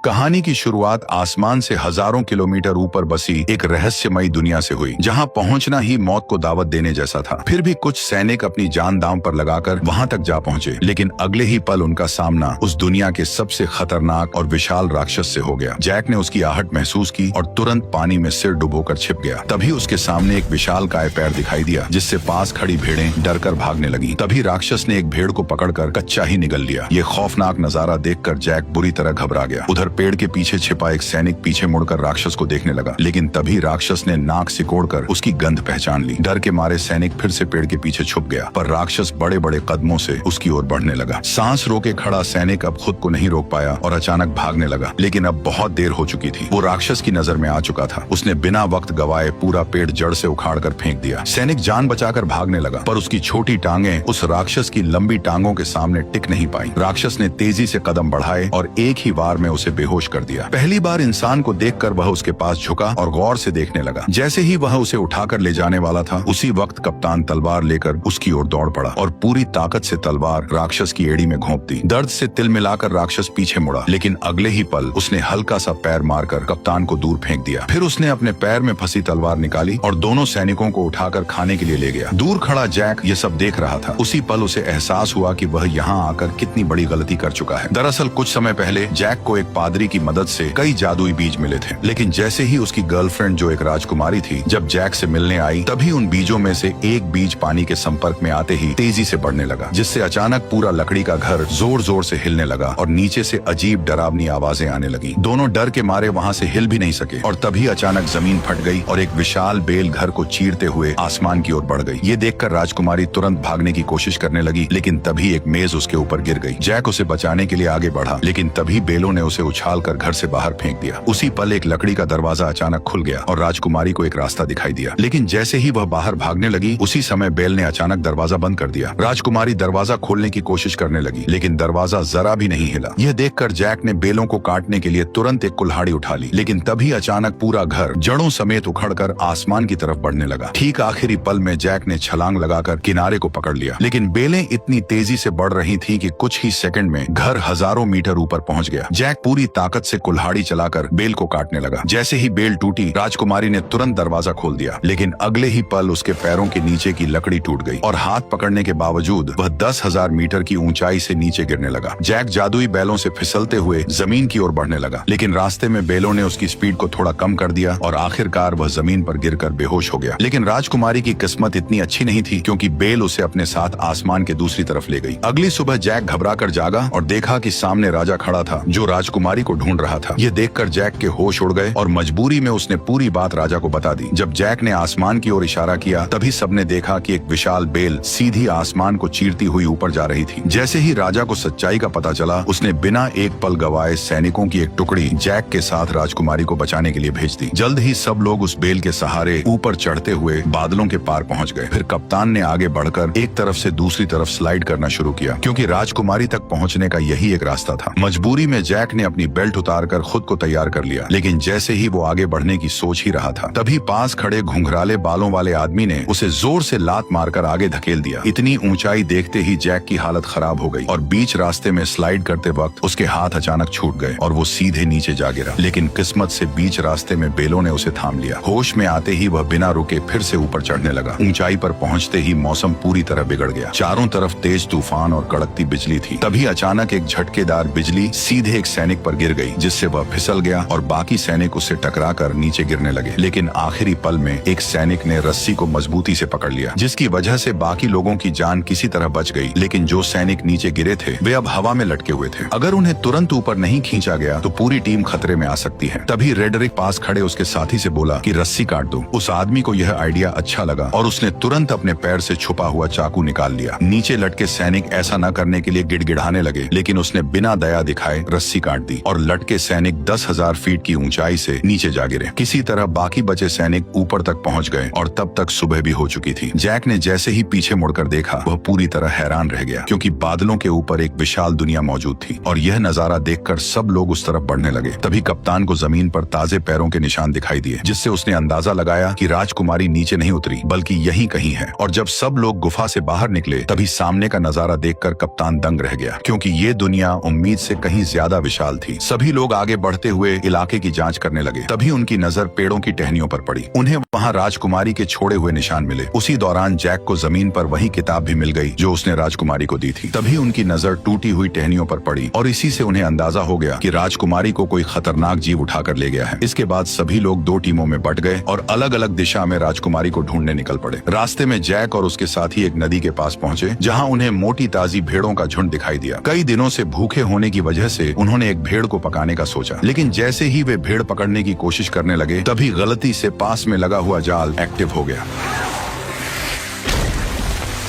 कहानी की शुरुआत आसमान से हजारों किलोमीटर ऊपर बसी एक रहस्यमयी दुनिया से हुई, जहां पहुंचना ही मौत को दावत देने जैसा था। फिर भी कुछ सैनिक अपनी जान दांव पर लगाकर वहां तक जा पहुंचे, लेकिन अगले ही पल उनका सामना उस दुनिया के सबसे खतरनाक और विशाल राक्षस से हो गया। जैक ने उसकी आहट महसूस की और तुरंत पानी में सिर डुबोकर छिप गया। तभी उसके सामने एक विशाल काय पैर दिखाई दिया, जिससे पास खड़ी भेड़ें डरकर भागने लगी। तभी राक्षस ने एक भेड़ को पकड़कर कच्चा ही निगल लिया। ये खौफनाक नजारा देखकर जैक बुरी तरह घबरा गया। उधर पेड़ के पीछे छिपा एक सैनिक पीछे मुड़कर राक्षस को देखने लगा, लेकिन तभी राक्षस ने नाक सिकोड़कर उसकी गंध पहचान ली। डर के मारे सैनिक फिर से पेड़ के पीछे छुप गया, पर राक्षस बड़े बड़े कदमों से उसकी ओर बढ़ने लगा। सांस रोके खड़ा सैनिक अब खुद को नहीं रोक पाया और अचानक भागने लगा, लेकिन अब बहुत देर हो चुकी थी। वो राक्षस की नजर में आ चुका था। उसने बिना वक्त गवाए पूरा पेड़ जड़ से उखाड़कर फेंक दिया। सैनिक जान बचाकर भागने लगा, पर उसकी छोटी टांगें उस राक्षस की लंबी टांगों के सामने टिक नहीं पाई। राक्षस ने तेजी से कदम बढ़ाए और एक ही वार में उसे बेहोश कर दिया। पहली बार इंसान को देखकर वह उसके पास झुका और गौर से देखने लगा। जैसे ही वह उसे उठाकर ले जाने वाला था, उसी वक्त कप्तान तलवार लेकर उसकी ओर दौड़ पड़ा और पूरी ताकत से तलवार राक्षस की एड़ी में घोंप दी। दर्द से तिल मिलाकर राक्षस पीछे मुड़ा, लेकिन अगले ही पल उसने हल्का सा पैर मारकर कप्तान को दूर फेंक दिया। फिर उसने अपने पैर में फंसी तलवार निकाली और दोनों सैनिकों को उठाकर खाने के लिए ले गया। दूर खड़ा जैक ये सब देख रहा था। उसी पल उसे एहसास हुआ कि वह यहाँ आकर कितनी बड़ी गलती कर चुका है। दरअसल कुछ समय पहले जैक को एक पादरी की मदद से कई जादुई बीज मिले थे, लेकिन जैसे ही उसकी गर्लफ्रेंड जो एक राजकुमारी थी जब जैक से मिलने आई, तभी उन बीजों में से एक बीज पानी के संपर्क में आते ही तेजी से बढ़ने लगा, जिससे अचानक पूरा लकड़ी का घर जोर जोर से हिलने लगा और नीचे से अजीब डरावनी आवाजें आने लगी। दोनों डर के मारे वहां से हिल भी नहीं सके और तभी अचानक जमीन फट गई और एक विशाल बेल घर को चीरते हुए आसमान की ओर बढ़ गई। ये देखकर राजकुमारी तुरंत भागने की कोशिश करने लगी, लेकिन तभी एक मेज उसके ऊपर गिर गई। जैक उसे बचाने के लिए आगे बढ़ा, लेकिन तभी बेलों ने उसे उछालकर घर से बाहर फेंक दिया। उसी पल एक लकड़ी का दरवाजा अचानक खुल गया और राजकुमारी को एक रास्ता दिखाई दिया, लेकिन जैसे ही वह बाहर भागने लगी, उसी समय बेल ने अचानक दरवाजा बंद कर दिया। राजकुमारी दरवाजा खोलने की कोशिश करने लगी, लेकिन दरवाजा जरा भी नहीं हिला। यह देखकर जैक ने बेलों को काटने के लिए तुरंत एक कुल्हाड़ी उठा ली, लेकिन तभी अचानक पूरा घर जड़ों समेत उखड़कर आसमान की तरफ बढ़ने लगा। ठीक आखिरी पल में जैक ने छलांग लगाकर किनारे को पकड़ लिया, लेकिन बेलें इतनी तेजी से बढ़ रही थी कि कुछ ही सेकंड में घर हजारों मीटर ऊपर पहुंच गया। जैक पूरी ताकत से कुल्हाड़ी चलाकर बेल को काटने लगा। जैसे ही बेल टूटी, राजकुमारी ने तुरंत दरवाजा खोल दिया, लेकिन अगले ही पल उसके पैरों के नीचे की लकड़ी टूट गई और हाथ पकड़ने के बावजूद वह 10,000 मीटर की ऊंचाई से नीचे गिरने लगा। जैक जादुई बैलों से फिसलते हुए जमीन की ओर बढ़ने लगा, लेकिन रास्ते में बेलों ने उसकी स्पीड को थोड़ा कम कर दिया और आखिरकार वह जमीन पर गिरकर बेहोश हो गया। लेकिन राजकुमारी की किस्मत इतनी अच्छी नहीं थी, क्योंकि बेल उसे अपने साथ आसमान के दूसरी तरफ ले गई। अगली सुबह जैक घबराकर जागा और देखा कि सामने राजा खड़ा था, जो राजकुमारी को ढूंढ रहा था। यह देखकर जैक के होश उड़ गए और मजबूरी में उसने पूरी बात राजा को बता दी। जब जैक ने आसमान की ओर इशारा किया, तभी सबने देखा कि एक विशाल बेल सीधी आसमान को चीरती हुई ऊपर जा रही थी। जैसे ही राजा को सच्चाई का पता चला, उसने बिना एक पल गवाए सैनिकों की एक टुकड़ी जैक के साथ राजकुमारी को बचाने के लिए भेज दी। जल्द ही सब लोग उस बेल के सहारे ऊपर चढ़ते हुए बादलों के पार पहुंच गए। फिर कप्तान ने आगे बढ़कर एक तरफ से दूसरी तरफ स्लाइड करना शुरू किया, क्योंकि राजकुमारी तक पहुंचने का यही एक रास्ता था। मजबूरी में जैक ने अपनी बेल्ट उतारकर खुद को तैयार कर लिया, लेकिन जैसे ही वो आगे बढ़ने की सोच ही रहा था, तभी पास खड़े घुंघराले बालों वाले आदमी ने उसे जोर से लात मारकर आगे धकेल दिया। इतनी ऊंचाई देखते ही जैक की हालत खराब हो गई और बीच रास्ते में स्लाइड करते वक्त उसके हाथ अचानक छूट गए और वो सीधे नीचे जा गिरा। लेकिन किस्मत से बीच रास्ते में बेलों ने उसे थाम लिया। होश में आते ही वह बिना रुके फिर से ऊपर चढ़ने लगा। ऊंचाई पर पहुंचते ही मौसम पूरी तरह बिगड़ गया। चारों तरफ तेज तूफान और कड़कती बिजली थी। तभी अचानक एक झटकेदार बिजली सीधे एक सैनिक पर गिर गई, जिससे वह फिसल गया और बाकी सैनिक उससे टकराकर नीचे गिरने लगे। लेकिन आखिरी पल में एक सैनिक ने रस्सी को मजबूती से पकड़ लिया, जिसकी वजह से बाकी लोगों की जान किसी तरह बच गई। लेकिन जो सैनिक नीचे गिरे थे, वे अब हवा में लटके हुए थे। अगर उन्हें तुरंत ऊपर नहीं खींचा गया तो पूरी टीम खतरे में आ सकती है। तभी रेडरिक पास खड़े उसके साथी से बोला कि रस्सी काट दो। उस आदमी को यह आइडिया अच्छा लगा और उसने तुरंत अपने पैर से छुपा हुआ चाकू निकाल लिया। नीचे लटके सैनिक ऐसा न करने के लिए गिड़गिड़ाने लगे, लेकिन उसने बिना दया दिखाए रस्सी काट दी और लटके सैनिक 10,000 फीट की ऊंचाई से नीचे जा गिरे। किसी तरह बाकी बचे सैनिक ऊपर तक पहुंच गए और तब तक सुबह भी हो चुकी थी। जैक ने जैसे ही पीछे मुड़कर देखा, वह पूरी तरह हैरान रह गया, क्योंकि बादलों के ऊपर एक विशाल दुनिया मौजूद थी और यह नजारा देखकर सब लोग उस तरफ बढ़ने लगे। तभी कप्तान को जमीन पर ताजे पैरों के निशान दिखाई दिए, जिससे उसने अंदाजा लगाया कि राजकुमारी नीचे नहीं उतरी बल्कि यहीं कहीं है। और जब सब लोग गुफा से बाहर निकले, तभी सामने का नजारा देखकर कप्तान दंग रह गया, क्योंकि ये दुनिया उम्मीद से कहीं ज्यादा विशाल थी। थी। सभी लोग आगे बढ़ते हुए इलाके की जांच करने लगे। तभी उनकी नजर पेड़ों की टहनियों पर पड़ी। उन्हें वहां राजकुमारी के छोड़े हुए निशान मिले। उसी दौरान जैक को जमीन पर वही किताब भी मिल गई जो उसने राजकुमारी को दी थी। तभी उनकी नजर टूटी हुई टहनियों पर पड़ी और इसी से उन्हें अंदाजा हो गया कि राजकुमारी को कोई खतरनाक जीव उठाकर ले गया है। इसके बाद सभी लोग 2 टीमों में बट गए और अलग अलग दिशा में राजकुमारी को ढूंढने निकल पड़े। रास्ते में जैक और उसके साथी एक नदी के पास पहुंचे जहां उन्हें मोटी ताजी भेड़ों का झुंड दिखाई दिया। कई दिनों से भूखे होने की वजह से उन्होंने एक भेड़ को पकाने का सोचा, लेकिन जैसे ही वे भेड़ पकड़ने की कोशिश करने लगे तभी गलती से पास में लगा हुआ जाल एक्टिव हो गया।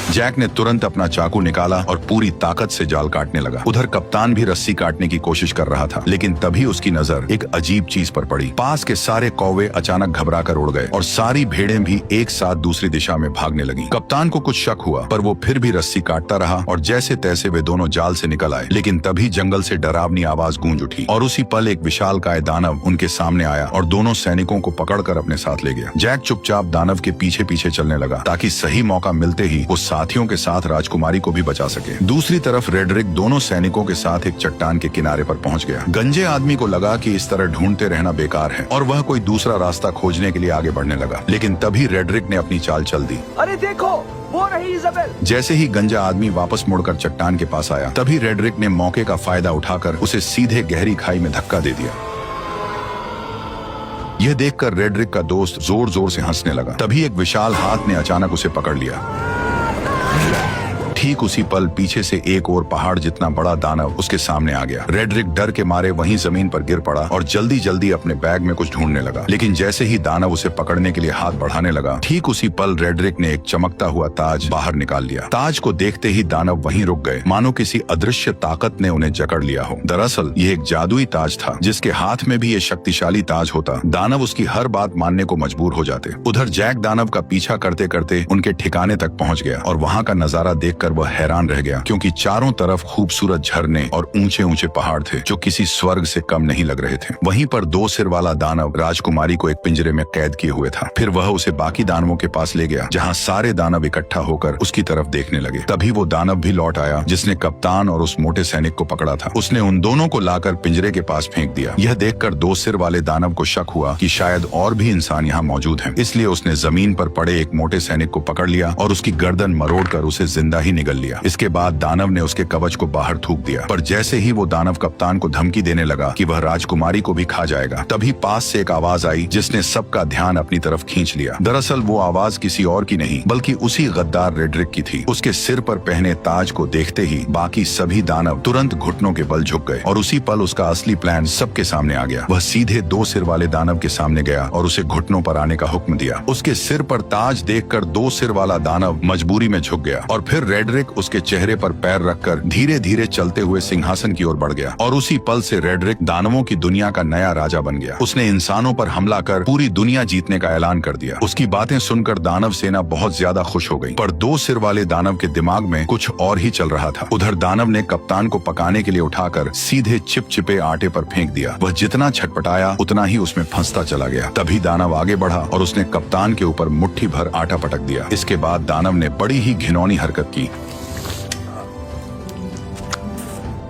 जैक ने तुरंत अपना चाकू निकाला और पूरी ताकत से जाल काटने लगा। उधर कप्तान भी रस्सी काटने की कोशिश कर रहा था, लेकिन तभी उसकी नजर एक अजीब चीज पर पड़ी। पास के सारे कौवे अचानक घबराकर उड़ गए और सारी भेड़ें भी एक साथ दूसरी दिशा में भागने लगी। कप्तान को कुछ शक हुआ, पर वो फिर भी रस्सी काटता रहा और जैसे तैसे वे दोनों जाल से निकल आए। लेकिन तभी जंगल से डरावनी आवाज गूंज उठी और उसी पल एक विशालकाय दानव उनके सामने आया और दोनों सैनिकों को पकड़कर अपने साथ ले गया। जैक चुपचाप दानव के पीछे पीछे चलने लगा ताकि सही मौका मिलते ही वो साथियों के साथ राजकुमारी को भी बचा सके। दूसरी तरफ रेडरिक दोनों सैनिकों के साथ एक चट्टान के किनारे पर पहुंच गया। गंजे आदमी को लगा कि इस तरह ढूंढते रहना बेकार है और वह कोई दूसरा रास्ता खोजने के लिए आगे बढ़ने लगा। लेकिन तभी रेडरिक ने अपनी चाल चल दी। अरे देखो, वो रही इज़ाबेल। जैसे ही गंजा आदमी वापस मुड़कर चट्टान के पास आया, तभी रेडरिक ने मौके का फायदा उठाकर उसे सीधे गहरी खाई में धक्का दे दिया। यह देखकर रेडरिक का दोस्त जोर जोर से हंसने लगा। तभी एक विशाल हाथ ने अचानक उसे पकड़ लिया। ठीक उसी पल पीछे से एक और पहाड़ जितना बड़ा दानव उसके सामने आ गया। रेडरिक डर के मारे वहीं जमीन पर गिर पड़ा और जल्दी जल्दी अपने बैग में कुछ ढूंढने लगा। लेकिन जैसे ही दानव उसे पकड़ने के लिए हाथ बढ़ाने लगा, ठीक उसी पल रेडरिक ने एक चमकता हुआ ताज बाहर निकाल लिया। ताज को देखते ही दानव वहीं रुक गए, मानो किसी अदृश्य ताकत ने उन्हें जकड़ लिया हो। दरअसल ये एक जादुई ताज था, जिसके हाथ में भी ये शक्तिशाली ताज होता, दानव उसकी हर बात मानने को मजबूर हो जाते। उधर जैक दानव का पीछा करते करते उनके ठिकाने तक पहुंच गया और वहां का नजारा देखकर वह हैरान रह गया, क्योंकि चारों तरफ खूबसूरत झरने और ऊंचे ऊंचे पहाड़ थे जो किसी स्वर्ग से कम नहीं लग रहे थे। वहीं पर 2 सिर वाला दानव राजकुमारी को एक पिंजरे में कैद किए हुए था। फिर वह उसे बाकी दानवों के पास ले गया, जहां सारे दानव इकट्ठा होकर उसकी तरफ देखने लगे। तभी वो दानव भी लौट आया जिसने कप्तान और उस मोटे सैनिक को पकड़ा था। उसने उन दोनों को लाकर पिंजरे के पास फेंक दिया। यह देखकर 2 सिर वाले दानव को शक हुआ कि शायद और भी इंसान यहाँ मौजूद हैं। इसलिए उसने जमीन पर पड़े एक मोटे सैनिक को पकड़ लिया और उसकी गर्दन मरोड़कर उसे जिंदा ही निगल लिया। इसके बाद दानव ने उसके कवच को बाहर थूक दिया, पर जैसे ही वो दानव कप्तान को धमकी देने लगा कि वह राजकुमारी को भी खा जाएगा, तभी पास से एक आवाज आई जिसने सबका ध्यान अपनी तरफ खींच लिया। दरअसल वो आवाज किसी और की नहीं बल्कि उसी गद्दार रेडरिक की थी। उसके सिर पर पहने ताज को देखते ही बाकी सभी दानव तुरंत घुटनों के बल झुक गए और उसी पल उसका असली प्लान सबके सामने आ गया। वह सीधे 2 सिर वाले दानव के सामने गया और उसे घुटनों पर आने का हुक्म दिया। उसके सिर पर ताज देखकर 2 सिर वाला दानव मजबूरी में झुक गया और फिर रेडरिक उसके चेहरे पर पैर रखकर धीरे धीरे चलते हुए सिंहासन की ओर बढ़ गया और उसी पल से रेडरिक दानवों की दुनिया का नया राजा बन गया। उसने इंसानों पर हमला कर पूरी दुनिया जीतने का ऐलान कर दिया। उसकी बातें सुनकर दानव सेना बहुत ज्यादा खुश हो गई, पर 2 सिर वाले दानव के दिमाग में कुछ और ही चल रहा था। उधर दानव ने कप्तान को पकाने के लिए उठाकर सीधे चिपचिपे आटे पर फेंक दिया। वह जितना छटपटाया उतना ही उसमें फंसता चला गया। तभी दानव आगे बढ़ा और उसने कप्तान के ऊपर मुट्ठी भर आटा पटक दिया। इसके बाद दानव ने बड़ी ही घिनौनी हरकत की।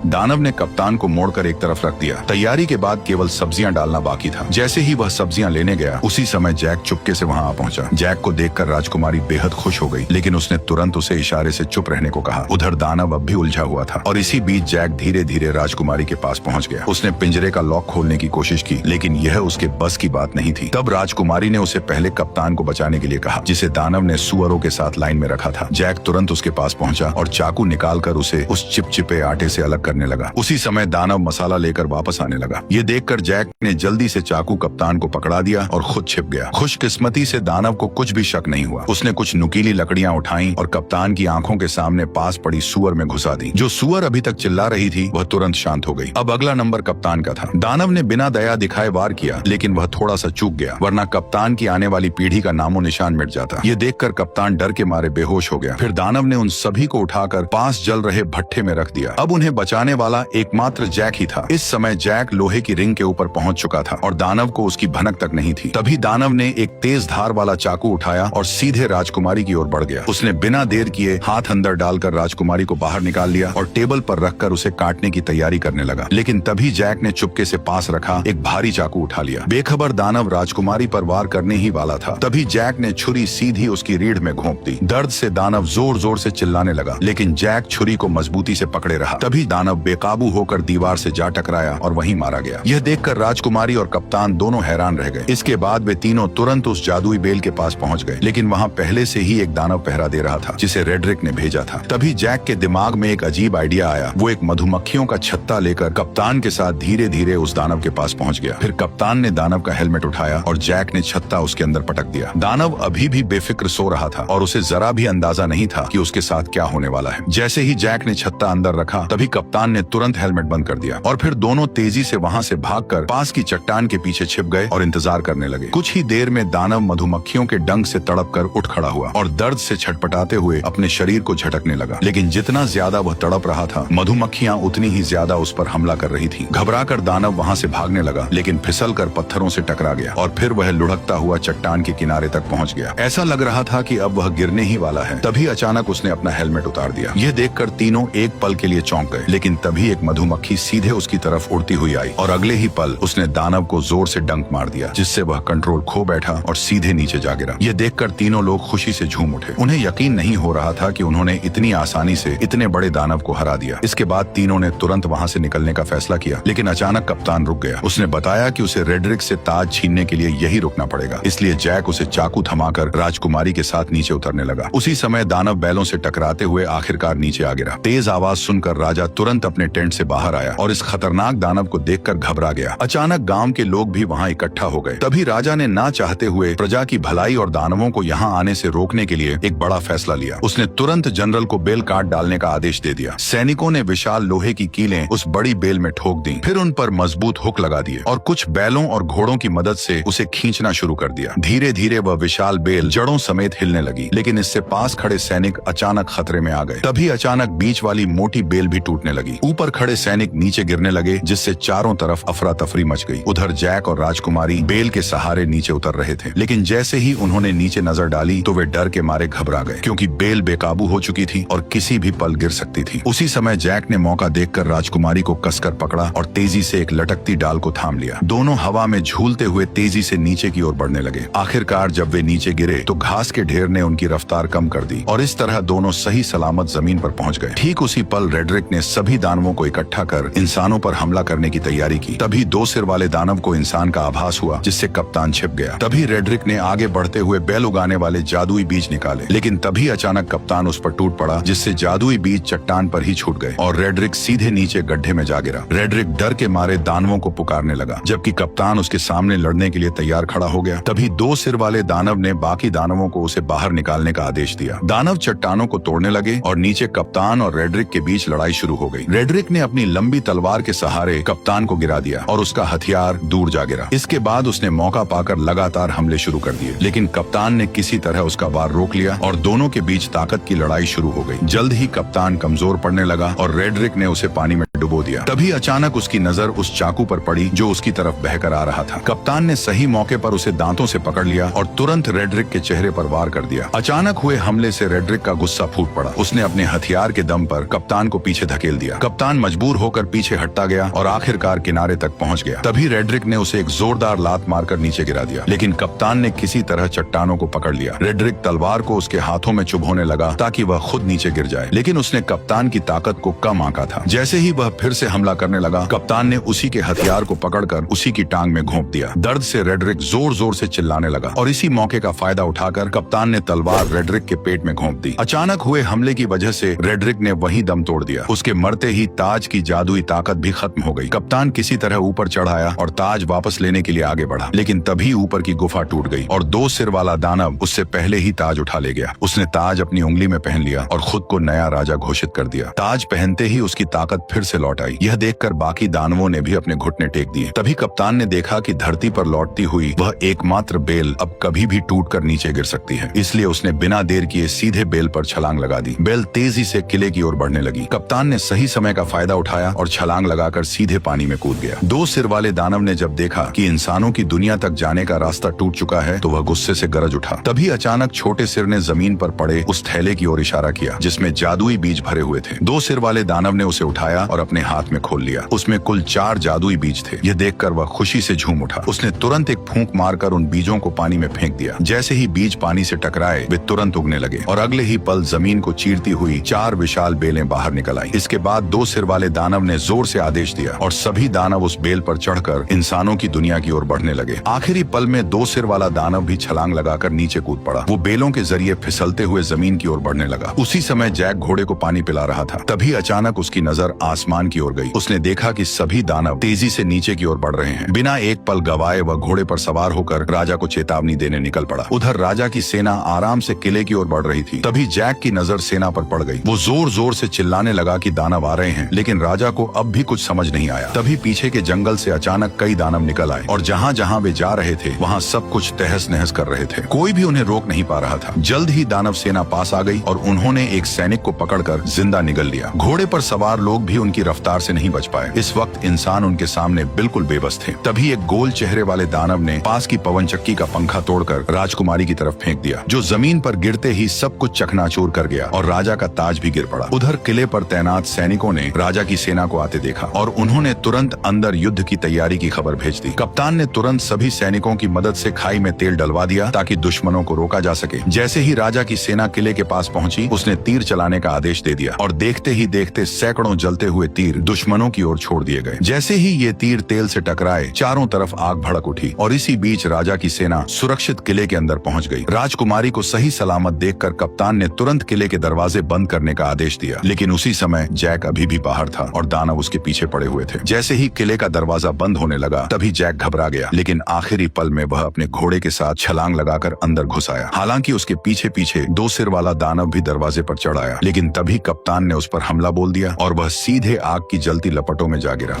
दानव ने कप्तान को मोड़कर एक तरफ रख दिया। तैयारी के बाद केवल सब्जियां डालना बाकी था। जैसे ही वह सब्जियां लेने गया, उसी समय जैक चुपके से वहां आ पहुंचा। जैक को देखकर राजकुमारी बेहद खुश हो गई, लेकिन उसने तुरंत उसे इशारे से चुप रहने को कहा। उधर दानव अब भी उलझा हुआ था और इसी बीच जैक धीरे धीरे राजकुमारी के पास पहुंच गया। उसने पिंजरे का लॉक खोलने की कोशिश की, लेकिन यह उसके बस की बात नहीं थी। तब राजकुमारी ने उसे पहले कप्तान को बचाने के लिए कहा, जिसे दानव ने सुअरों के साथ लाइन में रखा था। जैक तुरंत उसके पास पहुंचा और चाकू निकालकर उसे उस चिपचिपे आटे से अलग करने लगा। उसी समय दानव मसाला लेकर वापस आने लगा। ये देखकर जैक ने जल्दी से चाकू कप्तान को पकड़ा दिया और खुद छिप गया। खुशकिस्मती से दानव को कुछ भी शक नहीं हुआ। उसने कुछ नुकीली लकड़ियां उठाई और कप्तान की आंखों के सामने पास पड़ी सुअर में घुसा दी। जो सुअर अभी तक चिल्ला रही थी वह तुरंत शांत हो गई। अब अगला नंबर कप्तान का था। दानव ने बिना दया दिखाए वार किया, लेकिन वह थोड़ा सा चूक गया, वरना कप्तान की आने वाली पीढ़ी का नामो निशान मिट जाता। ये देखकर कप्तान डर के मारे बेहोश हो गया। फिर दानव ने उन सभी को उठाकर पास जल रहे भट्ठे में रख दिया। अब उन्हें बचाने बचाने वाला एकमात्र जैक ही था। इस समय जैक लोहे की रिंग के ऊपर पहुंच चुका था और दानव को उसकी भनक तक नहीं थी। तभी दानव ने एक तेज धार वाला चाकू उठाया और सीधे राजकुमारी की ओर बढ़ गया। उसने बिना देर किए हाथ अंदर डालकर राजकुमारी को बाहर निकाल लिया और टेबल पर रखकर उसे काटने की तैयारी करने लगा। लेकिन तभी जैक ने चुपके से पास रखा एक भारी चाकू उठा लिया। बेखबर दानव राजकुमारी पर वार करने ही वाला था। तभी जैक ने छुरी सीधी उसकी रीढ़ में घोंप दी। दर्द से दानव जोर जोर से चिल्लाने लगा, लेकिन जैक छुरी को मजबूती से पकड़े रहा। तभी दानव बेकाबू होकर दीवार से जा टकराया और वहीं मारा गया। यह देखकर राजकुमारी और कप्तान दोनों हैरान रह गए। इसके बाद वे तीनों तुरंत उस जादुई बेल के पास पहुंच गए, लेकिन वहां पहले से ही एक दानव पहरा दे रहा था जिसे रेड्रिक ने भेजा था। तभी जैक के दिमाग में एक अजीब आइडिया आया। वो एक मधुमक्खियों का छत्ता लेकर कप्तान के साथ धीरे धीरे उस दानव के पास पहुंच गया। फिर कप्तान ने दानव का हेलमेट उठाया और जैक ने छत्ता उसके अंदर पटक दिया। दानव अभी भी बेफिक्र सो रहा था और उसे जरा भी अंदाजा नहीं था कि उसके साथ क्या होने वाला है। जैसे ही जैक ने छत्ता अंदर रखा, तभी कप्तान ने तुरंत हेलमेट बंद कर दिया और फिर दोनों तेजी से वहां से भागकर पास की चट्टान के पीछे छिप गए और इंतजार करने लगे। कुछ ही देर में दानव मधुमक्खियों के डंक से तड़प कर उठ खड़ा हुआ और दर्द से छटपटाते हुए अपने शरीर को झटकने लगा। लेकिन जितना ज्यादा वह तड़प रहा था, मधुमक्खियां उतनी ही ज्यादा उस पर हमला कर रही थी। घबराकर दानव वहां से भागने लगा, लेकिन फिसलकर पत्थरों से टकरा गया और फिर वह लुढ़कता हुआ चट्टान के किनारे तक पहुंच गया। ऐसा लग रहा था कि अब वह गिरने ही वाला है। तभी अचानक उसने अपना हेलमेट उतार दिया। यह देखकर तीनों एक पल के लिए चौंक गए, लेकिन तभी एक मधुमक्खी सीधे उसकी तरफ उड़ती हुई आई और अगले ही पल उसने दानव को जोर से डंक मार दिया, जिससे वह कंट्रोल खो बैठा और सीधे नीचे जा गिरा। यह देखकर तीनों लोग खुशी से झूम उठे। उन्हें यकीन नहीं हो रहा था कि उन्होंने इतनी आसानी से इतने बड़े दानव को हरा दिया। इसके बाद तीनों ने तुरंत वहां से निकलने का फैसला किया, लेकिन अचानक कप्तान रुक गया। उसने बताया कि उसे रेड्रिक से ताज छीनने के लिए यही रुकना पड़ेगा। इसलिए जैक उसे चाकू थमाकर राजकुमारी के साथ नीचे उतरने लगा। उसी समय दानव बैलों से टकराते हुए आखिरकार नीचे आ गिरा। तेज आवाज सुनकर राजा तुरंत अपने टेंट से बाहर आया और इस खतरनाक दानव को देखकर घबरा गया। अचानक गांव के लोग भी वहां इकट्ठा हो गए। तभी राजा ने ना चाहते हुए प्रजा की भलाई और दानवों को यहाँ आने से रोकने के लिए एक बड़ा फैसला लिया। उसने तुरंत जनरल को बेल काट डालने का आदेश दे दिया। सैनिकों ने विशाल लोहे की कीलें उस बड़ी बेल में ठोक दी, फिर उन पर मजबूत हुक लगा दिए और कुछ बैलों और घोड़ों की मदद से उसे खींचना शुरू कर दिया। धीरे धीरे वह विशाल बेल जड़ों समेत हिलने लगी, लेकिन इससे पास खड़े सैनिक अचानक खतरे में आ गए। तभी अचानक बीच वाली मोटी बेल भी टूटने लगी। ऊपर खड़े सैनिक नीचे गिरने लगे, जिससे चारों तरफ अफरा तफरी मच गई। उधर जैक और राजकुमारी बेल के सहारे नीचे उतर रहे थे, लेकिन जैसे ही उन्होंने नीचे नजर डाली तो वे डर के मारे घबरा गए, क्योंकि बेल बेकाबू हो चुकी थी और किसी भी पल गिर सकती थी। उसी समय जैक ने मौका देखकर राजकुमारी को कसकर पकड़ा और तेजी से एक लटकती डाल को थाम लिया। दोनों हवा में झूलते हुए तेजी से नीचे की ओर बढ़ने लगे। आखिरकार जब वे नीचे गिरे तो घास के ढेर ने उनकी रफ्तार कम कर दी और इस तरह दोनों सही सलामत जमीन पर पहुंच गए। ठीक उसी पल रेड्रिक ने सभी दानवों को इकट्ठा कर इंसानों पर हमला करने की तैयारी की। तभी दो सिर वाले दानव को इंसान का आभास हुआ, जिससे कप्तान छिप गया। तभी रेड्रिक ने आगे बढ़ते हुए बैल उगाने वाले जादुई बीज निकाले, लेकिन तभी अचानक कप्तान उस पर टूट पड़ा, जिससे जादुई बीज चट्टान पर ही छूट गए और रेड्रिक सीधे नीचे गड्ढे में जा गिरा। रेड्रिक डर के मारे दानवों को पुकारने लगा, जबकि कप्तान उसके सामने लड़ने के लिए तैयार खड़ा हो गया। तभी दो सिर वाले दानव ने बाकी दानवों को उसे बाहर निकालने का आदेश दिया। दानव चट्टानों को तोड़ने लगे और नीचे कप्तान और रेड्रिक के बीच लड़ाई शुरू हो गई। रेड्रिक ने अपनी लंबी तलवार के सहारे कप्तान को गिरा दिया और उसका हथियार दूर जा गिरा। इसके बाद उसने मौका पाकर लगातार हमले शुरू कर दिए, लेकिन कप्तान ने किसी तरह उसका वार रोक लिया और दोनों के बीच ताकत की लड़ाई शुरू हो गई। जल्द ही कप्तान कमजोर पड़ने लगा और रेड्रिक ने उसे पानी में डुबो दिया। तभी अचानक उसकी नजर उस चाकू पर पड़ी जो उसकी तरफ बहकर आ रहा था। कप्तान ने सही मौके पर उसे दांतों से पकड़ लिया और तुरंत रेड्रिक के चेहरे पर वार कर दिया। अचानक हुए हमले से रेड्रिक का गुस्सा फूट पड़ा। उसने अपने हथियार के दम पर कप्तान को पीछे धकेल दिया। कप्तान मजबूर होकर पीछे हटता गया और आखिरकार किनारे तक पहुंच गया। तभी रेड्रिक ने उसे एक जोरदार लात मारकर नीचे गिरा दिया, लेकिन कप्तान ने किसी तरह चट्टानों को पकड़ लिया। रेड्रिक तलवार को उसके हाथों में चुभोने लगा ताकि वह खुद नीचे गिर जाए, लेकिन उसने कप्तान की ताकत को कम आंका था। जैसे ही वह फिर से हमला करने लगा, कप्तान ने उसी के हथियार को पकड़कर उसी की टांग में घोंप दिया। दर्द से रेड्रिक जोर जोर से चिल्लाने लगा और इसी मौके का फायदा उठाकर कप्तान ने तलवार रेड्रिक के पेट में घोंप दी। अचानक हुए हमले की वजह से रेड्रिक ने वहीं दम तोड़ दिया। उसके मरते ही ताज की जादुई ताकत भी खत्म हो गई। कप्तान किसी तरह ऊपर चढ़ आया और ताज वापस लेने के लिए आगे बढ़ा, लेकिन तभी ऊपर की गुफा टूट गई और दो सिर वाला दानव उससे पहले ही ताज उठा ले गया। उसने ताज अपनी उंगली में पहन लिया और खुद को नया राजा घोषित कर दिया। ताज पहनते ही उसकी ताकत फिर से लौट आई। यह देखकर बाकी दानवों ने भी अपने घुटने टेक दिए। तभी कप्तान ने देखा कि धरती पर लौटती हुई वह एकमात्र बेल अब कभी भी टूटकर नीचे गिर सकती है। इसलिए उसने बिना देर किए सीधे बेल पर छलांग लगा दी। बेल तेजी से किले की ओर बढ़ने लगी। कप्तान ने सही समय का फायदा उठाया और छलांग लगाकर सीधे पानी में कूद गया। 2 सिर वाले दानव ने जब देखा कि इंसानों की दुनिया तक जाने का रास्ता टूट चुका है तो वह गुस्से से गरज उठा। तभी अचानक छोटे सिर ने जमीन पर पड़े उस थैले की ओर इशारा किया जिसमें जादुई बीज भरे हुए थे। 2 सिर वाले दानव ने उसे उठाया और अपने हाथ में खोल लिया। उसमें कुल 4 जादुई बीज थे। यह देखकर वह खुशी से झूम उठा। उसने तुरंत एक फूंक मारकर उन बीजों को पानी में फेंक दिया। जैसे ही बीज पानी से टकराए वे तुरंत उगने लगे और अगले ही पल जमीन को चीरती हुई 4 विशाल बेलें बाहर निकल आई। इसके बाद 2 सिर वाले दानव ने जोर से आदेश दिया और सभी दानव उस बेल पर चढ़कर इंसानों की दुनिया की ओर बढ़ने लगे। आखिरी पल में 2 सिर वाला दानव भी छलांग लगाकर नीचे कूद पड़ा। वो बेलों के जरिए फिसलते हुए जमीन की ओर बढ़ने लगा। उसी समय जैक घोड़े को पानी पिला रहा था। तभी अचानक उसकी नजर आसमान की ओर गई। उसने देखा कि सभी दानव तेजी से नीचे की ओर बढ़ रहे हैं। बिना एक पल गवाए वह घोड़े पर सवार होकर राजा को चेतावनी देने निकल पड़ा। उधर राजा की सेना आराम से किले की ओर बढ़ रही थी। तभी जैक की नजर सेना पर पड़ गई। वो जोर जोर से चिल्लाने लगा कि दानव आ रहे हैं, लेकिन राजा को अब भी कुछ समझ नहीं आया। तभी पीछे के जंगल से अचानक कई दानव निकल आए और जहाँ जहाँ वे जा रहे थे वहाँ सब कुछ तहस नहस कर रहे थे। कोई भी उन्हें रोक नहीं पा रहा था। जल्द ही दानव सेना पास आ गई और उन्होंने एक सैनिक को पकड़कर जिंदा निगल लिया। घोड़े पर सवार लोग भी उनकी रफ्तार से नहीं बच पाए। इस वक्त इंसान उनके सामने बिल्कुल बेबस थे। तभी एक गोल चेहरे वाले दानव ने पास की पवन चक्की का पंखा तोड़कर राजकुमारी की तरफ फेंक दिया, जो जमीन पर गिरते ही सब कुछ चकनाचूर कर गया और राजा का ताज भी गिर पड़ा। उधर किले पर तैनात सैनिकों ने राजा की सेना को आते देखा और उन्होंने तुरंत अंदर युद्ध की तैयारी की खबर भेज दी। कप्तान ने तुरंत सभी सैनिकों की मदद से खाई में तेल डलवा दिया ताकि दुश्मनों को रोका जा सके। जैसे ही राजा की सेना किले के पास पहुंची, उसने तीर चलाने का आदेश दे दिया और देखते ही देखते सैकड़ों जलते हुए तीर दुश्मनों की ओर छोड़ दिए गए। जैसे ही ये तीर तेल से टकराए, चारों तरफ आग भड़क उठी और इसी बीच राजा की सेना सुरक्षित किले के अंदर पहुंच गई। राजकुमारी को सही सलामत देखकर कप्तान ने तुरंत किले के दरवाजे बंद करने का आदेश दिया, लेकिन उसी समय जैक अभी भी बाहर था और दानव उसके पीछे पड़े हुए थे। जैसे ही किले का दरवाजा बंद होने लगा, तभी जैक घबरा गया, लेकिन आखिरी पल में वह अपने घोड़े के साथ छलांग लगाकर अंदर घुस आया। हालांकि उसके पीछे पीछे 2 सिर वाला दानव भी दरवाजे पर चढ़ आया, लेकिन तभी कप्तान ने उस पर हमला बोल दिया और वह सीधे आग की जलती लपटों में जा गिरा।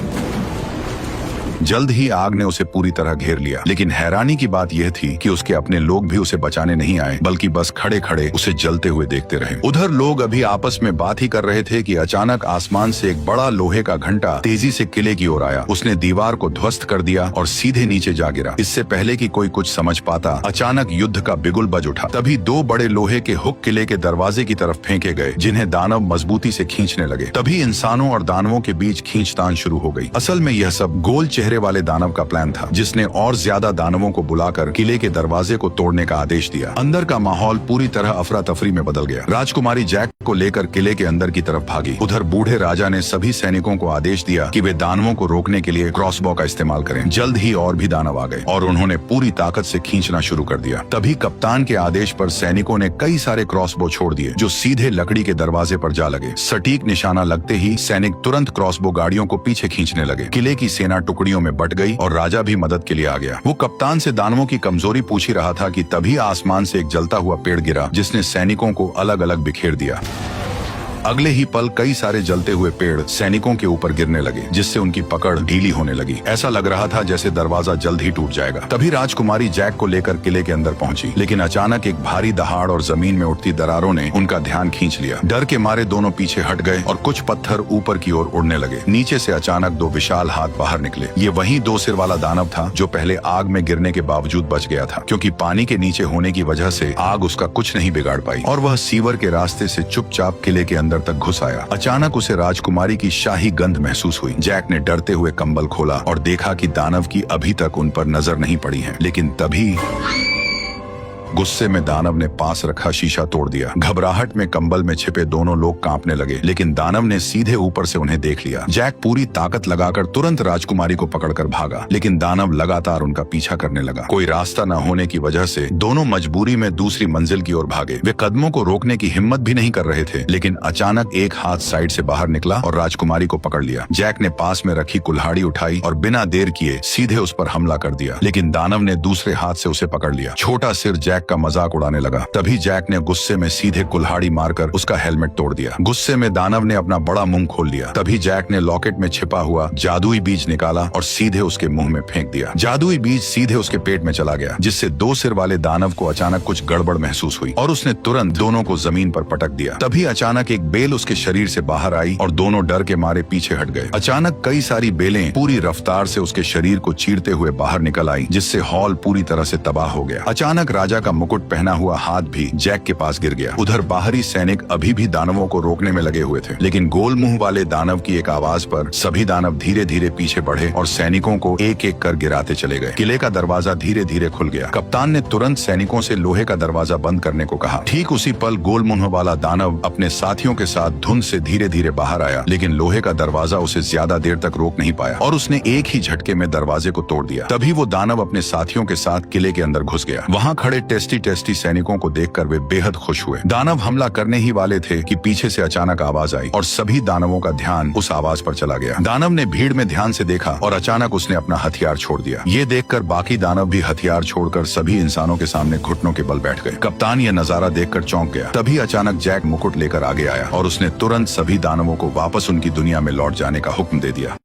जल्द ही आग ने उसे पूरी तरह घेर लिया, लेकिन हैरानी की बात यह थी कि उसके अपने लोग भी उसे बचाने नहीं आए, बल्कि बस खड़े खड़े उसे जलते हुए देखते रहे। उधर लोग अभी आपस में बात ही कर रहे थे कि अचानक आसमान से एक बड़ा लोहे का घंटा तेजी से किले की ओर आया। उसने दीवार को ध्वस्त कर दिया और सीधे नीचे जा गिरा। इससे पहले कि कोई कुछ समझ पाता, अचानक युद्ध का बिगुल बज उठा। तभी 2 बड़े लोहे के हुक किले के दरवाजे की तरफ फेंके गए, जिन्हें दानव मजबूती से खींचने लगे। तभी इंसानों और दानवों के बीच खींचतान शुरू हो गई। असल में यह सब गोल चेहरे वाले दानव का प्लान था, जिसने और ज्यादा दानवों को बुलाकर किले के दरवाजे को तोड़ने का आदेश दिया। अंदर का माहौल पूरी तरह अफरा तफरी में बदल गया। राजकुमारी जैक को लेकर किले के अंदर की तरफ भागी। उधर बूढ़े राजा ने सभी सैनिकों को आदेश दिया कि वे दानवों को रोकने के लिए क्रॉसबो का इस्तेमाल करें। जल्द ही और भी दानव आ गए और उन्होंने पूरी ताकत से खींचना शुरू कर दिया। तभी कप्तान के आदेश पर सैनिकों ने कई सारे क्रॉसबो छोड़ दिए, जो सीधे लकड़ी के दरवाजे पर जा लगे। सटीक निशाना लगते ही सैनिक तुरंत क्रॉसबो गाड़ियों को पीछे खींचने लगे। किले की सेना टुकड़ियों में बट गई और राजा भी मदद के लिए आ गया। वो कप्तान से दानवों की कमजोरी पूछ ही रहा था कि तभी आसमान से एक जलता हुआ पेड़ गिरा, जिसने सैनिकों को अलग अलग बिखेर दिया। अगले ही पल कई सारे जलते हुए पेड़ सैनिकों के ऊपर गिरने लगे, जिससे उनकी पकड़ ढीली होने लगी। ऐसा लग रहा था जैसे दरवाजा जल्द ही टूट जाएगा। तभी राजकुमारी जैक को लेकर किले के अंदर पहुंची, लेकिन अचानक एक भारी दहाड़ और जमीन में उठती दरारों ने उनका ध्यान खींच लिया। डर के मारे दोनों पीछे हट गए और कुछ पत्थर ऊपर की ओर उड़ने लगे। नीचे से अचानक 2 विशाल हाथ बाहर निकले। ये वही 2 सिर वाला दानव था जो पहले आग में गिरने के बावजूद बच गया था, क्योंकि पानी के नीचे होने की वजह से आग उसका कुछ नहीं बिगाड़ पाई और वह सीवर के रास्ते से चुपचाप किले के अंदर तक घुस आया। अचानक उसे राजकुमारी की शाही गंध महसूस हुई। जैक ने डरते हुए कंबल खोला और देखा कि दानव की अभी तक उन पर नजर नहीं पड़ी है, लेकिन तभी गुस्से में दानव ने पास रखा शीशा तोड़ दिया। घबराहट में कंबल में छिपे दोनों लोग कांपने लगे, लेकिन दानव ने सीधे ऊपर से उन्हें देख लिया। जैक पूरी ताकत लगाकर तुरंत राजकुमारी को पकड़कर भागा, लेकिन दानव लगातार उनका पीछा करने लगा। कोई रास्ता न होने की वजह से दोनों मजबूरी में दूसरी मंजिल की ओर भागे। वे कदमों को रोकने की हिम्मत भी नहीं कर रहे थे, लेकिन अचानक एक हाथ साइड से बाहर निकला और राजकुमारी को पकड़ लिया। जैक ने पास में रखी कुल्हाड़ी उठाई और बिना देर किए सीधे उस पर हमला कर दिया, लेकिन दानव ने दूसरे हाथ से उसे पकड़ लिया। छोटा सिर जैक जैक का मजाक उड़ाने लगा। तभी जैक ने गुस्से में सीधे कुल्हाड़ी मारकर उसका हेलमेट तोड़ दिया। गुस्से में दानव ने अपना बड़ा मुंह खोल लिया। तभी जैक ने लॉकेट में छिपा हुआ जादुई बीज निकाला और सीधे उसके मुंह में फेंक दिया। जादुई बीज सीधे उसके पेट में चला गया, जिससे 2 सिर वाले दानव को अचानक कुछ गड़बड़ महसूस हुई और उसने तुरंत दोनों को जमीन पर पटक दिया। तभी अचानक एक बेल उसके शरीर से बाहर आई और दोनों डर के मारे पीछे हट गए। अचानक कई सारी बेलें पूरी रफ्तार से उसके शरीर को चीरते हुए बाहर निकल आई, जिससे हॉल पूरी तरह से तबाह हो गया। अचानक राजा का मुकुट पहना हुआ हाथ भी जैक के पास गिर गया। उधर बाहरी सैनिक अभी भी दानवों को रोकने में लगे हुए थे, लेकिन गोल मुंह वाले दानव की एक आवाज पर सभी दानव धीरे धीरे पीछे बढ़े और सैनिकों को एक एक कर गिराते चले गए। किले का दरवाजा धीरे धीरे खुल गया। कप्तान ने तुरंत सैनिकों से लोहे का दरवाजा बंद करने को कहा। ठीक उसी पल गोल मुंह वाला दानव अपने साथियों के साथ धुंध से धीरे धीरे बाहर आया, लेकिन लोहे का दरवाजा उसे ज्यादा देर तक रोक नहीं पाया और उसने एक ही झटके में दरवाजे को तोड़ दिया। तभी वो दानव अपने साथियों के साथ किले के अंदर घुस गया। वहाँ खड़े टेस्टी सैनिकों को देखकर वे बेहद खुश हुए। दानव हमला करने ही वाले थे कि पीछे से अचानक आवाज आई और सभी दानवों का ध्यान उस आवाज पर चला गया। दानव ने भीड़ में ध्यान से देखा और अचानक उसने अपना हथियार छोड़ दिया। ये देखकर बाकी दानव भी हथियार छोड़कर सभी इंसानों के सामने घुटनों के बल बैठ गए। कप्तान ये नजारा देखकर चौंक गया। तभी अचानक जैक मुकुट लेकर आगे आया और उसने तुरंत सभी दानवों को वापस उनकी दुनिया में लौट जाने का हुक्म दे दिया।